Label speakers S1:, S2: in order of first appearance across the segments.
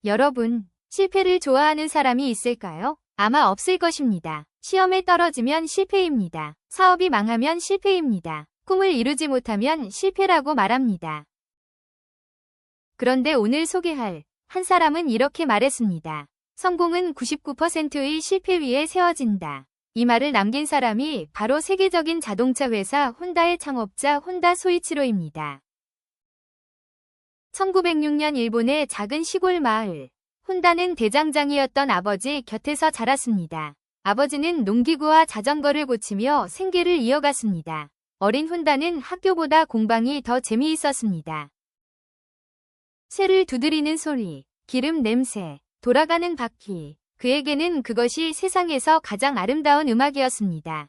S1: 여러분, 실패를 좋아하는 사람이 있을까요? 아마 없을 것입니다. 시험에 떨어지면 실패입니다. 사업이 망하면 실패입니다. 꿈을 이루지 못하면 실패라고 말합니다. 그런데 오늘 소개할 한 사람은 이렇게 말했습니다. 성공은 99%의 실패 위에 세워진다. 이 말을 남긴 사람이 바로 세계적인 자동차 회사 혼다의 창업자 혼다 소이치로입니다. 1906년 일본의 작은 시골 마을. 혼다는 대장장이었던 아버지 곁에서 자랐습니다. 아버지는 농기구와 자전거를 고치며 생계를 이어갔습니다. 어린 혼다는 학교보다 공방이 더 재미있었습니다. 쇠를 두드리는 소리, 기름 냄새, 돌아가는 바퀴. 그에게는 그것이 세상에서 가장 아름다운 음악이었습니다.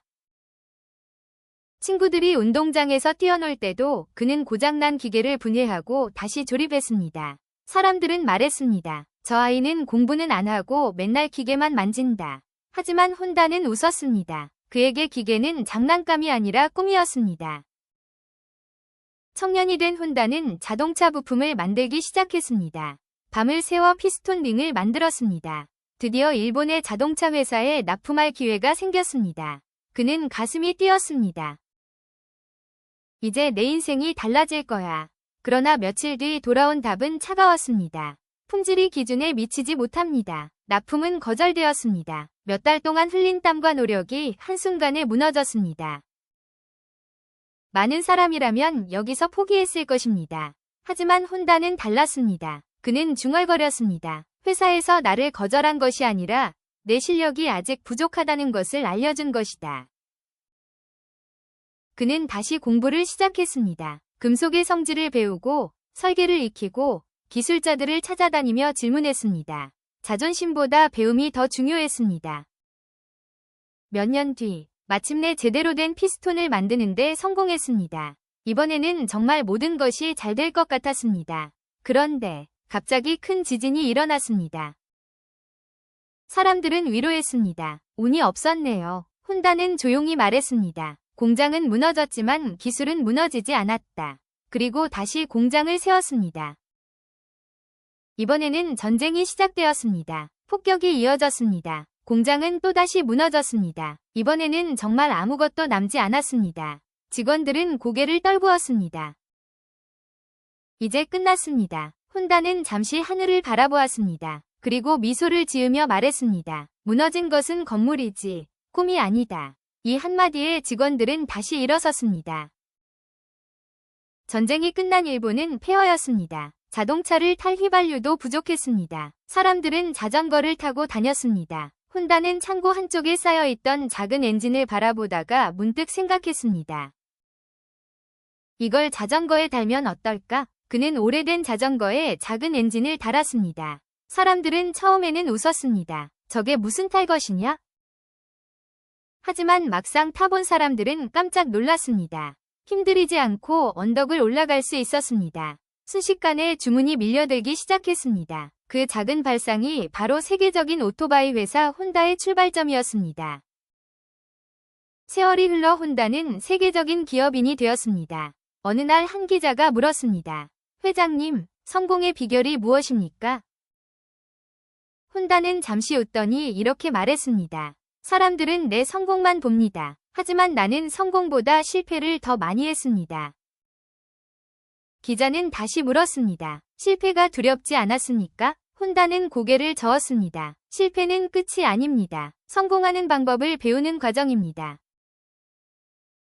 S1: 친구들이 운동장에서 뛰어놀 때도 그는 고장난 기계를 분해하고 다시 조립했습니다. 사람들은 말했습니다. 저 아이는 공부는 안 하고 맨날 기계만 만진다. 하지만 혼다는 웃었습니다. 그에게 기계는 장난감이 아니라 꿈이었습니다. 청년이 된 혼다는 자동차 부품을 만들기 시작했습니다. 밤을 새워 피스톤 링을 만들었습니다. 드디어 일본의 자동차 회사에 납품할 기회가 생겼습니다. 그는 가슴이 뛰었습니다. 이제 내 인생이 달라질 거야. 그러나 며칠 뒤 돌아온 답은 차가웠습니다. 품질이 기준에 미치지 못합니다. 납품은 거절되었습니다. 몇 달 동안 흘린 땀과 노력이 한순간에 무너졌습니다. 많은 사람이라면 여기서 포기했을 것입니다. 하지만 혼다는 달랐습니다. 그는 중얼거렸습니다. 회사에서 나를 거절한 것이 아니라 내 실력이 아직 부족하다는 것을 알려준 것이다. 그는 다시 공부를 시작했습니다. 금속의 성질을 배우고 설계를 익히고 기술자들을 찾아다니며 질문했습니다. 자존심보다 배움이 더 중요했습니다. 몇 년 뒤, 마침내 제대로 된 피스톤을 만드는데 성공했습니다. 이번에는 정말 모든 것이 잘 될 것 같았습니다. 그런데 갑자기 큰 지진이 일어났습니다. 사람들은 위로했습니다. 운이 없었네요. 혼다는 조용히 말했습니다. 공장은 무너졌지만 기술은 무너지지 않았다. 그리고 다시 공장을 세웠습니다. 이번에는 전쟁이 시작되었습니다. 폭격이 이어졌습니다. 공장은 또다시 무너졌습니다. 이번에는 정말 아무것도 남지 않았습니다. 직원들은 고개를 떨구었습니다. 이제 끝났습니다. 혼다는 잠시 하늘을 바라보았습니다. 그리고 미소를 지으며 말했습니다. 무너진 것은 건물이지, 꿈이 아니다. 이 한마디에 직원들은 다시 일어섰습니다. 전쟁이 끝난 일본은 폐허였습니다. 자동차를 탈 휘발유도 부족했습니다. 사람들은 자전거를 타고 다녔습니다. 혼다는 창고 한쪽에 쌓여있던 작은 엔진을 바라보다가 문득 생각했습니다. 이걸 자전거에 달면 어떨까? 그는 오래된 자전거에 작은 엔진을 달았습니다. 사람들은 처음에는 웃었습니다. 저게 무슨 탈 것이냐? 하지만 막상 타본 사람들은 깜짝 놀랐습니다. 힘들이지 않고 언덕을 올라갈 수 있었습니다. 순식간에 주문이 밀려들기 시작했습니다. 그 작은 발상이 바로 세계적인 오토바이 회사 혼다의 출발점이었습니다. 세월이 흘러 혼다는 세계적인 기업인이 되었습니다. 어느 날 한 기자가 물었습니다. 회장님, 성공의 비결이 무엇입니까? 혼다는 잠시 웃더니 이렇게 말했습니다. 사람들은 내 성공만 봅니다. 하지만 나는 성공보다 실패를 더 많이 했습니다. 기자는 다시 물었습니다. 실패가 두렵지 않았습니까? 혼다는 고개를 저었습니다. 실패는 끝이 아닙니다. 성공하는 방법을 배우는 과정입니다.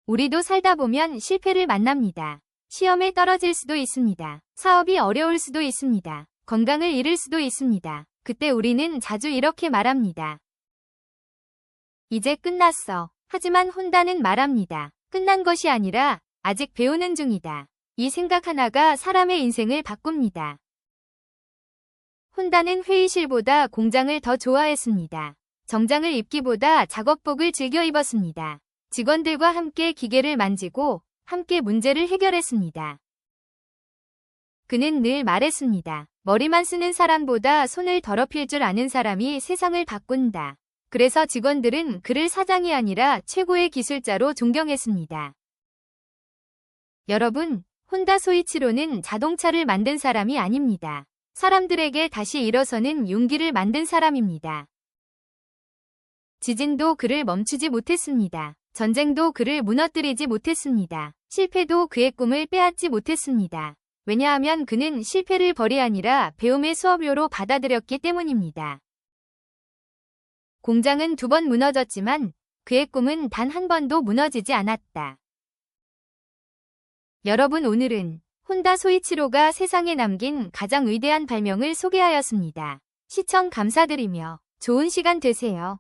S1: 우리도 살다 보면 실패를 만납니다. 시험에 떨어질 수도 있습니다. 사업이 어려울 수도 있습니다. 건강을 잃을 수도 있습니다. 그때 우리는 자주 이렇게 말합니다. 이제 끝났어. 하지만 혼다는 말합니다. 끝난 것이 아니라 아직 배우는 중이다. 이 생각 하나가 사람의 인생을 바꿉니다. 혼다는 회의실보다 공장을 더 좋아했습니다. 정장을 입기보다 작업복을 즐겨 입었습니다. 직원들과 함께 기계를 만지고 함께 문제를 해결했습니다. 그는 늘 말했습니다. 머리만 쓰는 사람보다 손을 더럽힐 줄 아는 사람이 세상을 바꾼다. 그래서 직원들은 그를 사장이 아니라 최고의 기술자로 존경했습니다. 여러분, 혼다 소이치로는 자동차를 만든 사람이 아닙니다. 사람들에게 다시 일어서는 용기를 만든 사람입니다. 지진도 그를 멈추지 못했습니다. 전쟁도 그를 무너뜨리지 못했습니다. 실패도 그의 꿈을 빼앗지 못했습니다. 왜냐하면 그는 실패를 벌이 아니라 배움의 수업료로 받아들였기 때문입니다. 공장은 2번 무너졌지만 그의 꿈은 단 한 번도 무너지지 않았다. 여러분, 오늘은 혼다 소이치로가 세상에 남긴 가장 위대한 발명을 소개하였습니다. 시청 감사드리며 좋은 시간 되세요.